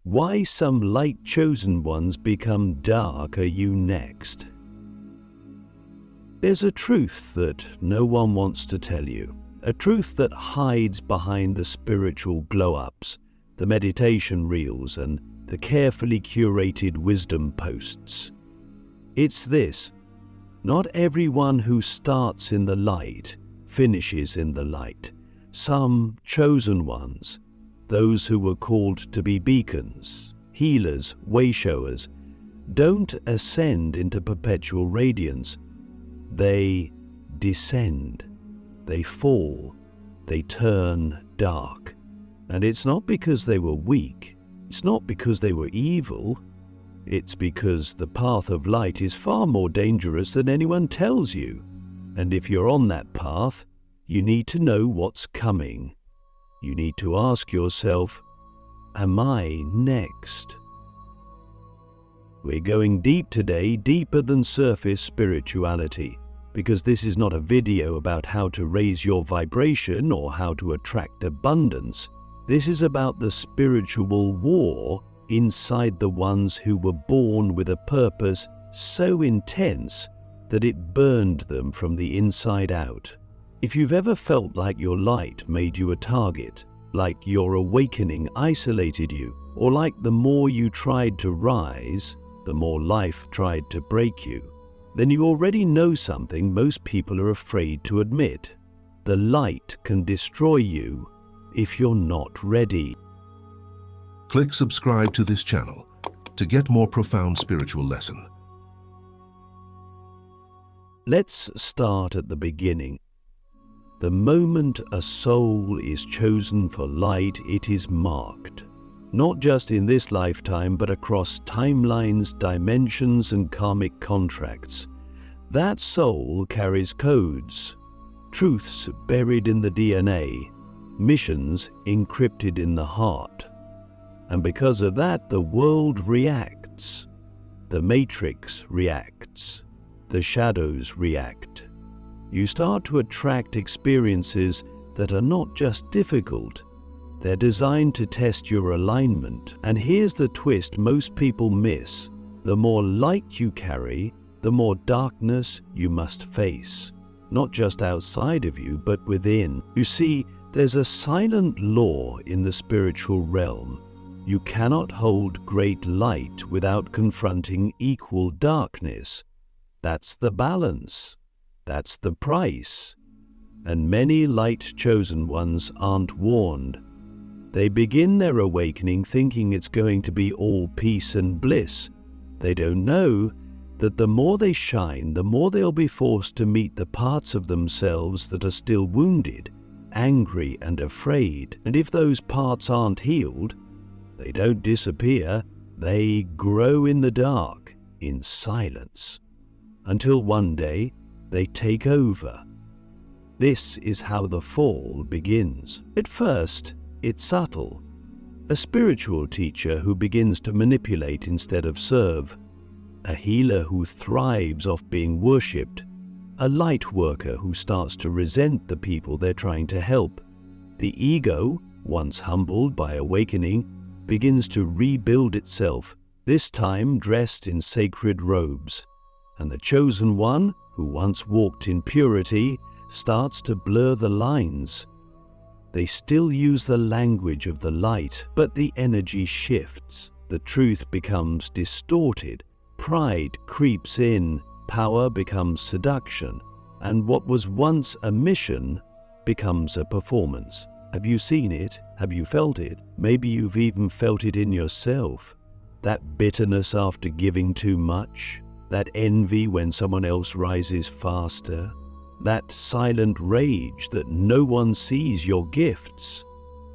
Why some light chosen ones become dark are you next. There's a truth that no one wants to tell you, a truth that hides behind the spiritual glow-ups, the meditation reels, and the carefully curated wisdom posts. It's this: not everyone who starts in the light finishes in the light. Some chosen ones, those who were called to be beacons, healers, way-showers, don't ascend into perpetual radiance. They descend, they fall, they turn dark. And it's not because they were weak, it's not because they were evil, it's because the path of light is far more dangerous than anyone tells you. And if you're on that path, you need to know what's coming. You need to ask yourself, am I next? We're going deep today, deeper than surface spirituality, because this is not a video about how to raise your vibration or how to attract abundance. This is about the spiritual war inside the ones who were born with a purpose so intense that it burned them from the inside out. If you've ever felt like your light made you a target, like your awakening isolated you, or like the more you tried to rise, the more life tried to break you, then you already know something most people are afraid to admit. The light can destroy you if you're not ready. Click subscribe to this channel to get more profound spiritual lesson. Let's start at the beginning. The moment a soul is chosen for light, it is marked. Not just in this lifetime, but across timelines, dimensions, and karmic contracts. That soul carries codes, truths buried in the DNA, missions encrypted in the heart. And because of that, the world reacts. The matrix reacts. The shadows react. You start to attract experiences that are not just difficult, they're designed to test your alignment. And here's the twist most people miss: the more light you carry, the more darkness you must face. Not just outside of you, but within. You see, there's a silent law in the spiritual realm. You cannot hold great light without confronting equal darkness. That's the balance. That's the price. And many light-chosen ones aren't warned. They begin their awakening thinking it's going to be all peace and bliss. They don't know that the more they shine, the more they'll be forced to meet the parts of themselves that are still wounded, angry, and afraid. And if those parts aren't healed, they don't disappear, they grow in the dark, in silence, until one day they take over. This is how the fall begins. At first, it's subtle. A spiritual teacher who begins to manipulate instead of serve. A healer who thrives off being worshipped. A light worker who starts to resent the people they're trying to help. The ego, once humbled by awakening, begins to rebuild itself, this time dressed in sacred robes. And the chosen one, who once walked in purity, starts to blur the lines. They still use the language of the light, but the energy shifts. The truth becomes distorted. Pride creeps in. Power becomes seduction. And what was once a mission becomes a performance. Have you seen it? Have you felt it? Maybe you've even felt it in yourself. That bitterness after giving too much. That envy when someone else rises faster. That silent rage that no one sees your gifts.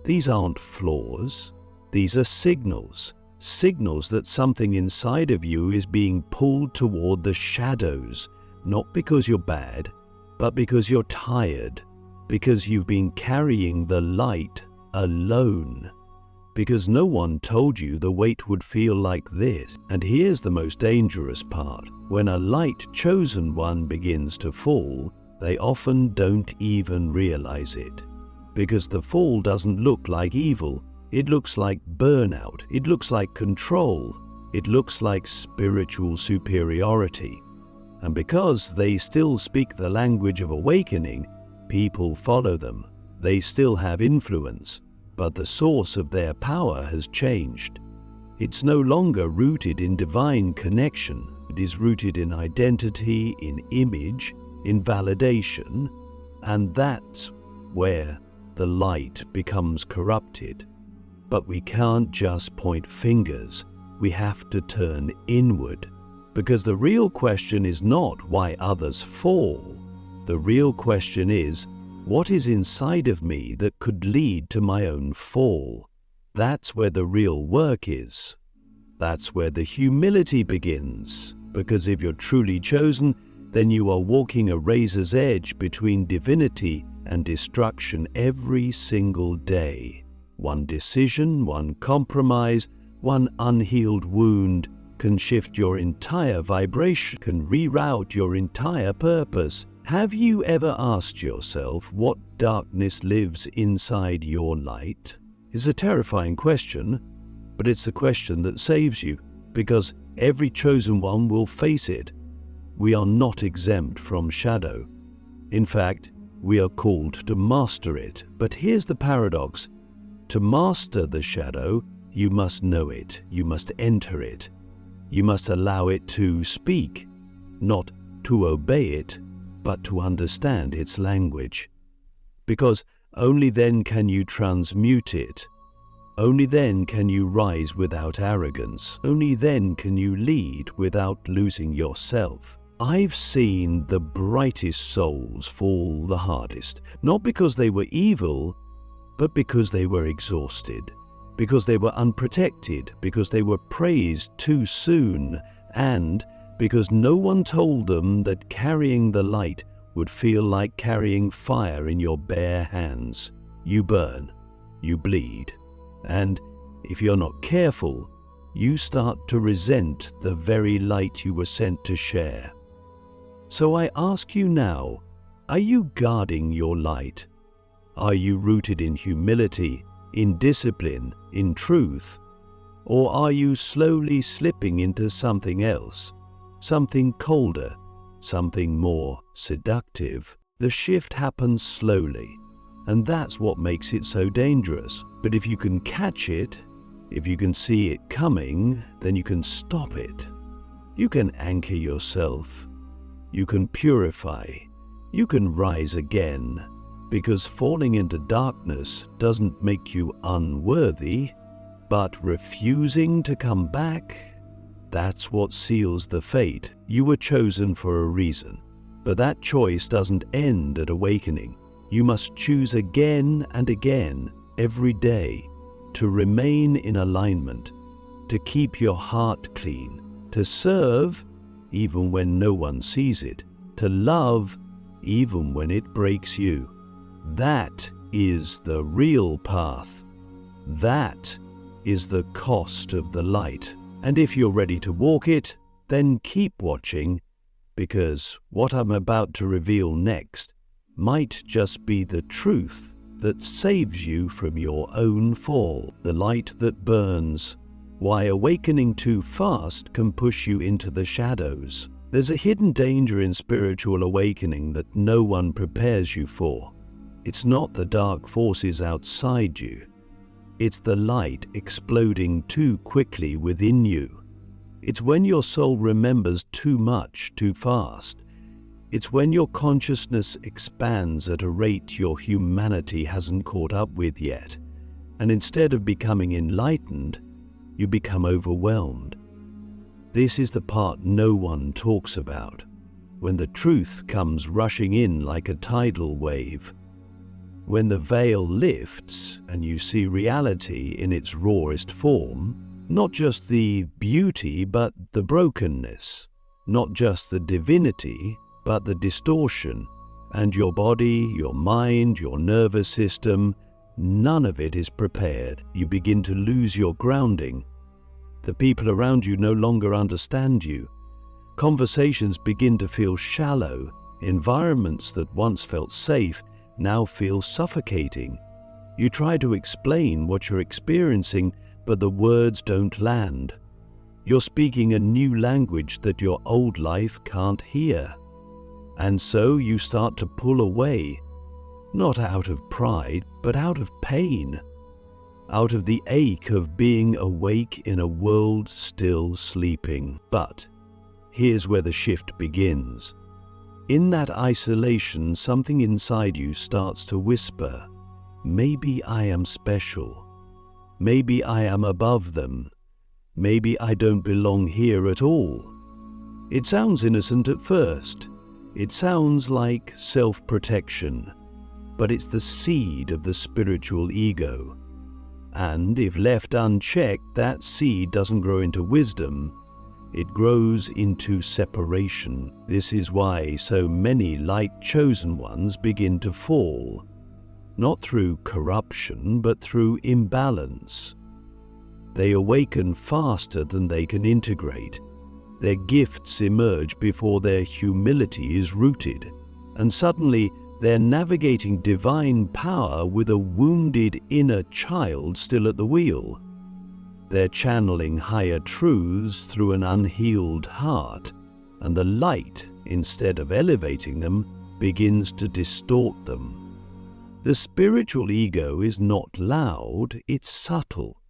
These aren't flaws. These are signals. Signals that something inside of you is being pulled toward the shadows. Not because you're bad, but because you're tired. Because you've been carrying the light alone. Because no one told you the weight would feel like this. And here's the most dangerous part. When a light-chosen one begins to fall, they often don't even realize it. Because the fall doesn't look like evil. It looks like burnout. It looks like control. It looks like spiritual superiority. And because they still speak the language of awakening, people follow them. They still have influence, but the source of their power has changed. It's no longer rooted in divine connection. It is rooted in identity, in image, in validation, and that's where the light becomes corrupted. But we can't just point fingers. We have to turn inward, because the real question is not why others fall. The real question is, what is inside of me that could lead to my own fall? That's where the real work is. That's where the humility begins, because if you're truly chosen, then you are walking a razor's edge between divinity and destruction every single day. One decision, one compromise, one unhealed wound can shift your entire vibration, can reroute your entire purpose. Have you ever asked yourself what darkness lives inside your light? It's a terrifying question, but it's the question that saves you, because every chosen one will face it. We are not exempt from shadow. In fact, we are called to master it. But here's the paradox. To master the shadow, you must know it. You must enter it. You must allow it to speak, not to obey it, but to understand its language. Because only then can you transmute it. Only then can you rise without arrogance. Only then can you lead without losing yourself. I've seen the brightest souls fall the hardest, not because they were evil, but because they were exhausted, because they were unprotected, because they were praised too soon, and because no one told them that carrying the light would feel like carrying fire in your bare hands. You burn, you bleed, and if you're not careful, you start to resent the very light you were sent to share. So I ask you now, are you guarding your light? Are you rooted in humility, in discipline, in truth? Or are you slowly slipping into something else, something colder, something more seductive? The shift happens slowly, and that's what makes it so dangerous. But if you can catch it, if you can see it coming, then you can stop it. You can anchor yourself. You can purify. You can rise again. Because falling into darkness doesn't make you unworthy, but refusing to come back, that's what seals the fate. You were chosen for a reason, but that choice doesn't end at awakening. You must choose again and again, every day, to remain in alignment, to keep your heart clean, to serve even when no one sees it, to love even when it breaks you. That is the real path. That is the cost of the light. And if you're ready to walk it, then keep watching, because what I'm about to reveal next might just be the truth that saves you from your own fall, the light that burns. Why awakening too fast can push you into the shadows. There's a hidden danger in spiritual awakening that no one prepares you for. It's not the dark forces outside you. It's the light exploding too quickly within you. It's when your soul remembers too much too fast. It's when your consciousness expands at a rate your humanity hasn't caught up with yet. And instead of becoming enlightened, you become overwhelmed. This is the part no one talks about, when the truth comes rushing in like a tidal wave. When the veil lifts and you see reality in its rawest form, not just the beauty but the brokenness, not just the divinity but the distortion, and your body, your mind, your nervous system, none of it is prepared. You begin to lose your grounding. The people around you no longer understand you. Conversations begin to feel shallow. Environments that once felt safe now feel suffocating. You try to explain what you're experiencing, but the words don't land. You're speaking a new language that your old life can't hear. And so you start to pull away, not out of pride, but out of pain, out of the ache of being awake in a world still sleeping. But here's where the shift begins. In that isolation, something inside you starts to whisper, maybe I am special. Maybe I am above them. Maybe I don't belong here at all. It sounds innocent at first. It sounds like self-protection, but it's the seed of the spiritual ego. And if left unchecked, that seed doesn't grow into wisdom. It grows into separation. This is why so many light-chosen ones begin to fall, not through corruption, but through imbalance. They awaken faster than they can integrate. Their gifts emerge before their humility is rooted, and suddenly they're navigating divine power with a wounded inner child still at the wheel. They're channeling higher truths through an unhealed heart, and the light, instead of elevating them, begins to distort them. The spiritual ego is not loud, it's subtle.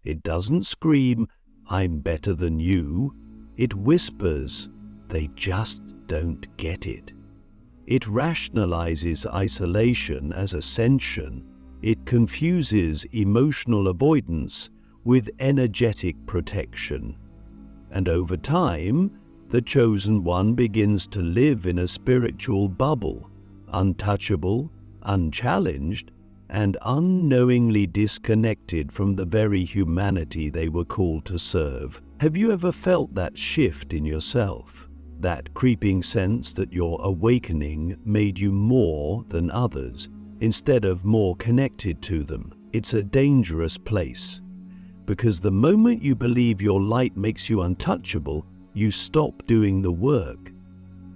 It doesn't scream, "I'm better than you." It whispers, "They just don't get it." It rationalizes isolation as ascension. It confuses emotional avoidance with energetic protection. And over time, the chosen one begins to live in a spiritual bubble, untouchable, unchallenged, and unknowingly disconnected from the very humanity they were called to serve. Have you ever felt that shift in yourself? That creeping sense that your awakening made you more than others, instead of more connected to them? It's a dangerous place, because the moment you believe your light makes you untouchable, you stop doing the work.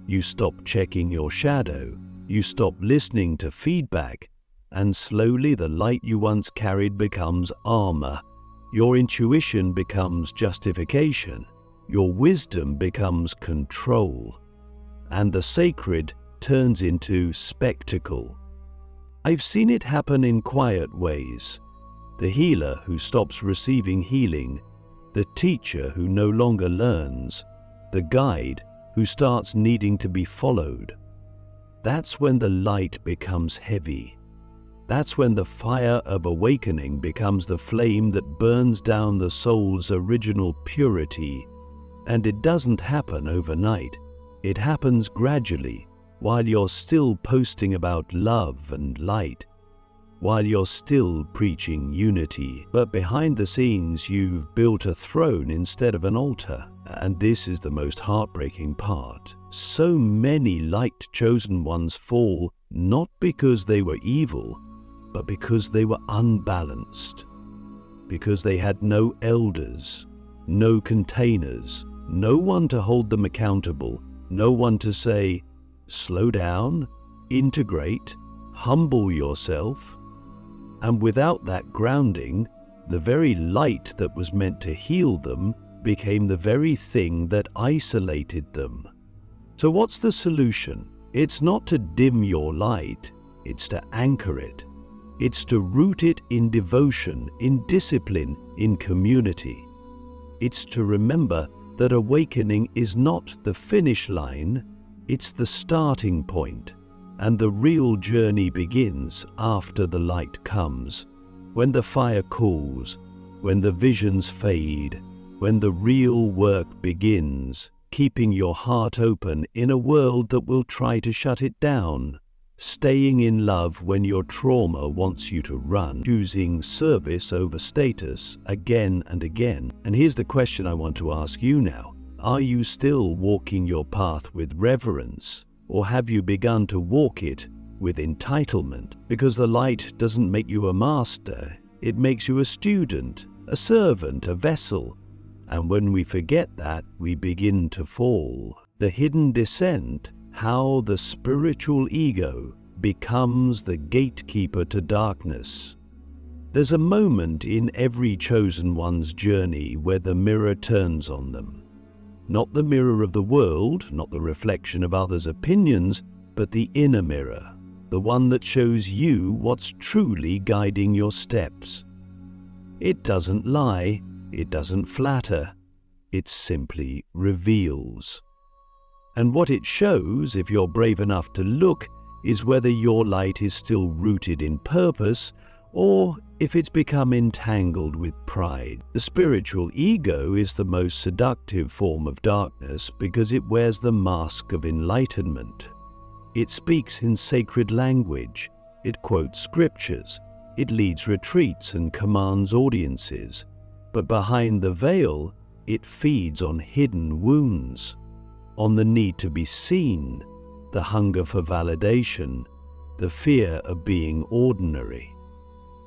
You stop checking your shadow. You stop listening to feedback. And slowly the light you once carried becomes armor. Your intuition becomes justification. Your wisdom becomes control. And the sacred turns into spectacle. I've seen it happen in quiet ways. The healer who stops receiving healing, the teacher who no longer learns, the guide who starts needing to be followed. That's when the light becomes heavy. That's when the fire of awakening becomes the flame that burns down the soul's original purity. And it doesn't happen overnight. It happens gradually, while you're still posting about love and light, while you're still preaching unity. But behind the scenes, you've built a throne instead of an altar. And this is the most heartbreaking part. So many light-chosen ones fall not because they were evil, but because they were unbalanced, because they had no elders, no containers, no one to hold them accountable, no one to say, slow down, integrate, humble yourself. And without that grounding, the very light that was meant to heal them became the very thing that isolated them. So what's the solution? It's not to dim your light, it's to anchor it. It's to root it in devotion, in discipline, in community. It's to remember that awakening is not the finish line, it's the starting point, and the real journey begins after the light comes, when the fire cools, when the visions fade, when the real work begins, keeping your heart open in a world that will try to shut it down. Staying in love when your trauma wants you to run, choosing service over status again and again. And here's the question I want to ask you now. Are you still walking your path with reverence, or have you begun to walk it with entitlement? Because the light doesn't make you a master, it makes you a student, a servant, a vessel. And when we forget that, we begin to fall. The hidden descent, how the spiritual ego becomes the gatekeeper to darkness. There's a moment in every chosen one's journey where the mirror turns on them. Not the mirror of the world, not the reflection of others' opinions, but the inner mirror, the one that shows you what's truly guiding your steps. It doesn't lie, it doesn't flatter, it simply reveals. And what it shows, if you're brave enough to look, is whether your light is still rooted in purpose or if it's become entangled with pride. The spiritual ego is the most seductive form of darkness because it wears the mask of enlightenment. It speaks in sacred language, it quotes scriptures, it leads retreats and commands audiences. But behind the veil, it feeds on hidden wounds, on the need to be seen, the hunger for validation, the fear of being ordinary.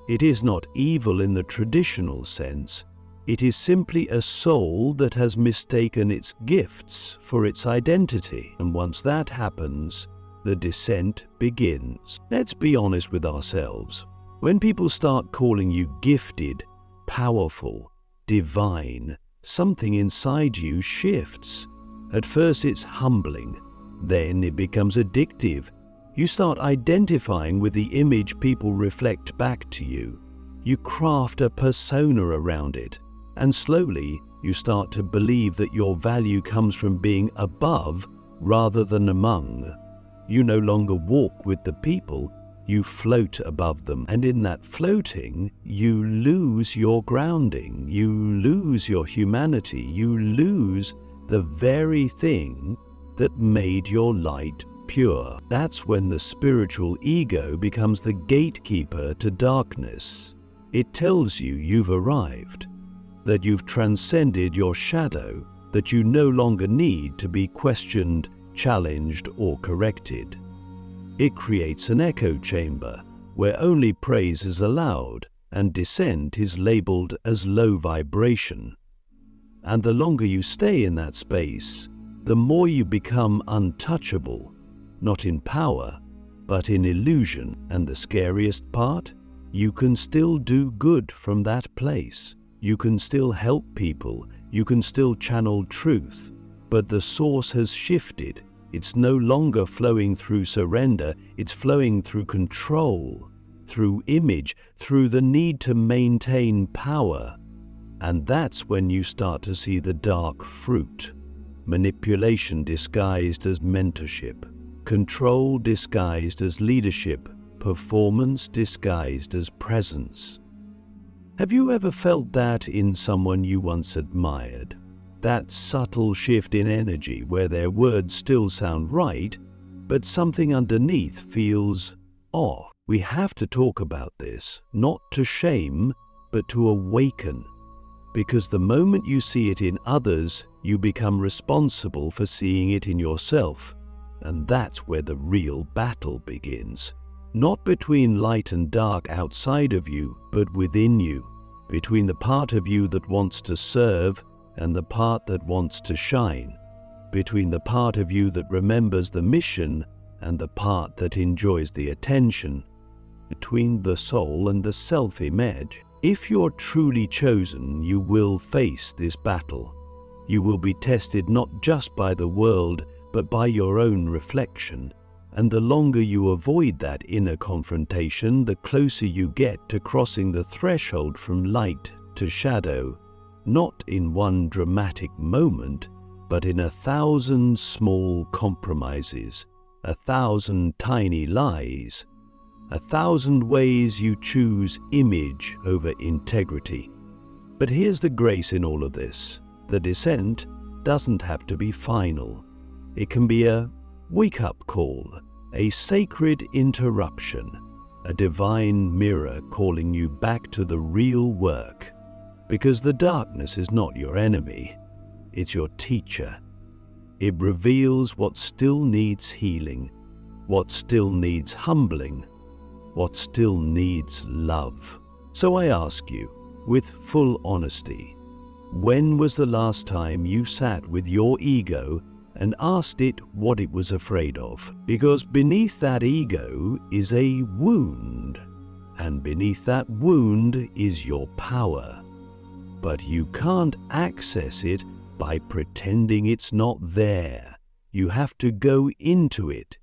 It is not evil in the traditional sense. It is simply a soul that has mistaken its gifts for its identity. And once that happens, the descent begins. Let's be honest with ourselves. When people start calling you gifted, powerful, divine, something inside you shifts. At first it's humbling, then it becomes addictive. You start identifying with the image people reflect back to you. You craft a persona around it, and slowly you start to believe that your value comes from being above rather than among. You no longer walk with the people, you float above them, and in that floating, you lose your grounding, you lose your humanity, you lose the very thing that made your light pure. That's when the spiritual ego becomes the gatekeeper to darkness. It tells you you've arrived, that you've transcended your shadow, that you no longer need to be questioned, challenged, or corrected. It creates an echo chamber where only praise is allowed and dissent is labeled as low vibration. And the longer you stay in that space, the more you become untouchable, not in power, but in illusion. And the scariest part? You can still do good from that place. You can still help people. You can still channel truth. But the source has shifted. It's no longer flowing through surrender. It's flowing through control, through image, through the need to maintain power. And that's when you start to see the dark fruit. Manipulation disguised as mentorship. Control disguised as leadership, performance disguised as presence. Have you ever felt that in someone you once admired? That subtle shift in energy where their words still sound right, but something underneath feels off. We have to talk about this, not to shame, but to awaken. Because the moment you see it in others, you become responsible for seeing it in yourself. And that's where the real battle begins. Not between light and dark outside of you, but within you. Between the part of you that wants to serve and the part that wants to shine. Between the part of you that remembers the mission and the part that enjoys the attention. Between the soul and the self-image. If you're truly chosen, you will face this battle. You will be tested not just by the world, but by your own reflection. And the longer you avoid that inner confrontation, the closer you get to crossing the threshold from light to shadow, not in one dramatic moment, but in 1,000 small compromises, 1,000 tiny lies, 1,000 ways you choose image over integrity. But here's the grace in all of this. The descent doesn't have to be final. It can be a wake-up call, a sacred interruption, a divine mirror calling you back to the real work. Because the darkness is not your enemy, it's your teacher. It reveals what still needs healing, what still needs humbling, what still needs love. So I ask you, with full honesty, when was the last time you sat with your ego and asked it what it was afraid of? Because beneath that ego is a wound, and beneath that wound is your power. But you can't access it by pretending it's not there. You have to go into it.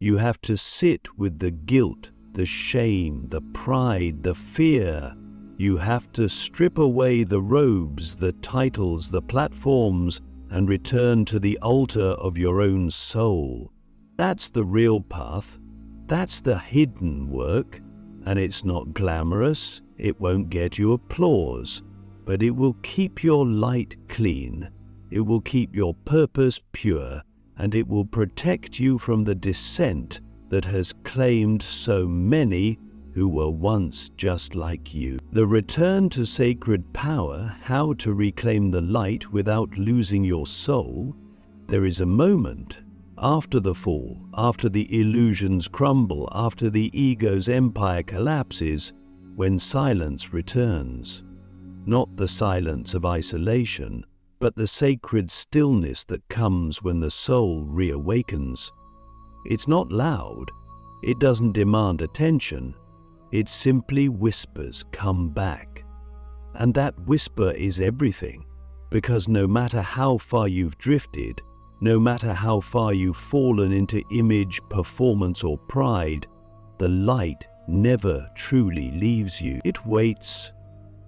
You have to sit with the guilt, the shame, the pride, the fear. You have to strip away the robes, the titles, the platforms, and return to the altar of your own soul. That's the real path. That's the hidden work. And it's not glamorous. It won't get you applause. But it will keep your light clean. It will keep your purpose pure. And it will protect you from the descent that has claimed so many who were once just like you. The return to sacred power, how to reclaim the light without losing your soul. There is a moment after the fall, after the illusions crumble, after the ego's empire collapses, when silence returns. Not the silence of isolation, but the sacred stillness that comes when the soul reawakens. It's not loud. It doesn't demand attention. It simply whispers, "Come back." And that whisper is everything, because no matter how far you've drifted, no matter how far you've fallen into image, performance, or pride, the light never truly leaves you. It waits,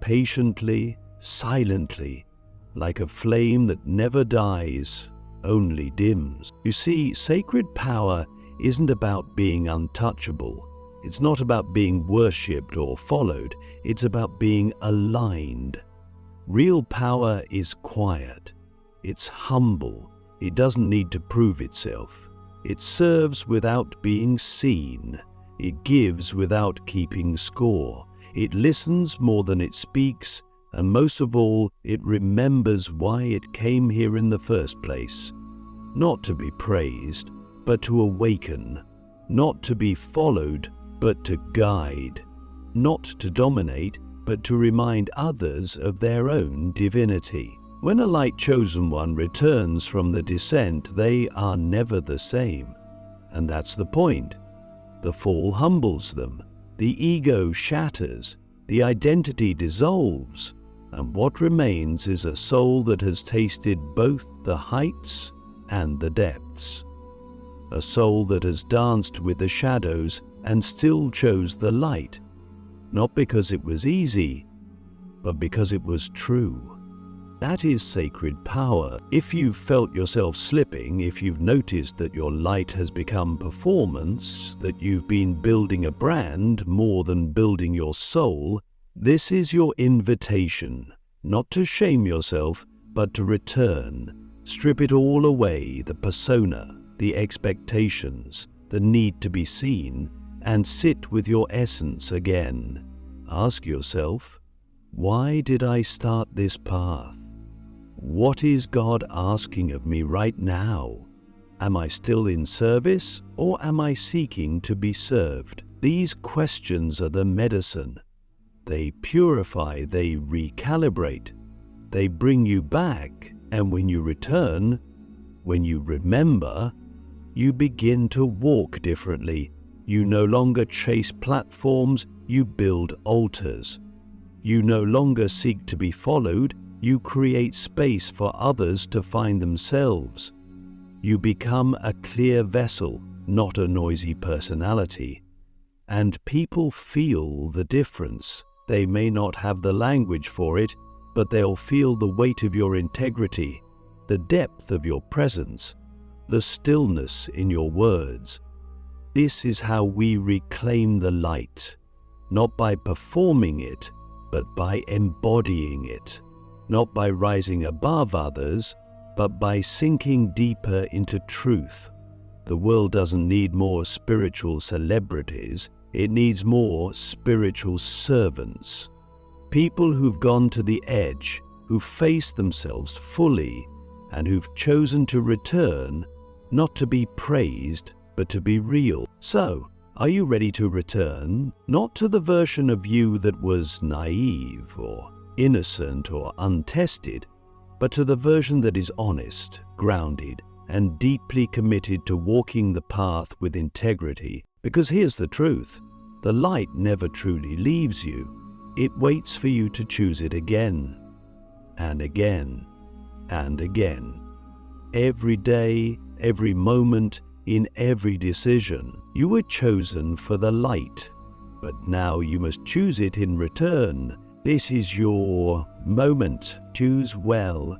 patiently, silently, like a flame that never dies, only dims. You see, sacred power isn't about being untouchable. It's not about being worshipped or followed. It's about being aligned. Real power is quiet. It's humble. It doesn't need to prove itself. It serves without being seen. It gives without keeping score. It listens more than it speaks, and most of all, it remembers why it came here in the first place. Not to be praised, but to awaken. Not to be followed, but to guide. Not to dominate, but to remind others of their own divinity. When a light chosen one returns from the descent, they are never the same. And that's the point. The fall humbles them. The ego shatters. The identity dissolves. And what remains is a soul that has tasted both the heights and the depths. A soul that has danced with the shadows and still chose the light, not because it was easy, but because it was true. That is sacred power. If you've felt yourself slipping, if you've noticed that your light has become performance, that you've been building a brand more than building your soul, this is your invitation, not to shame yourself, but to return. Strip it all away, the persona, the expectations, the need to be seen, and sit with your essence again. Ask yourself, why did I start this path? What is God asking of me right now? Am I still in service, or am I seeking to be served? These questions are the medicine. They purify, they recalibrate, they bring you back, and when you return, when you remember, you begin to walk differently. You no longer chase platforms, you build altars. You no longer seek to be followed, you create space for others to find themselves. You become a clear vessel, not a noisy personality. And people feel the difference. They may not have the language for it, but they'll feel the weight of your integrity, the depth of your presence, the stillness in your words. This is how we reclaim the light, not by performing it, but by embodying it, not by rising above others, but by sinking deeper into truth. The world doesn't need more spiritual celebrities, it needs more spiritual servants. People who've gone to the edge, who've faced themselves fully, and who've chosen to return, not to be praised, but to be real. So, are you ready to return? Not to the version of you that was naive or innocent or untested, but to the version that is honest, grounded, and deeply committed to walking the path with integrity. Because here's the truth. The light never truly leaves you. It waits for you to choose it again, and again, and again. Every day, every moment, in every decision, you were chosen for the light. But now you must choose it in return. This is your moment. Choose well.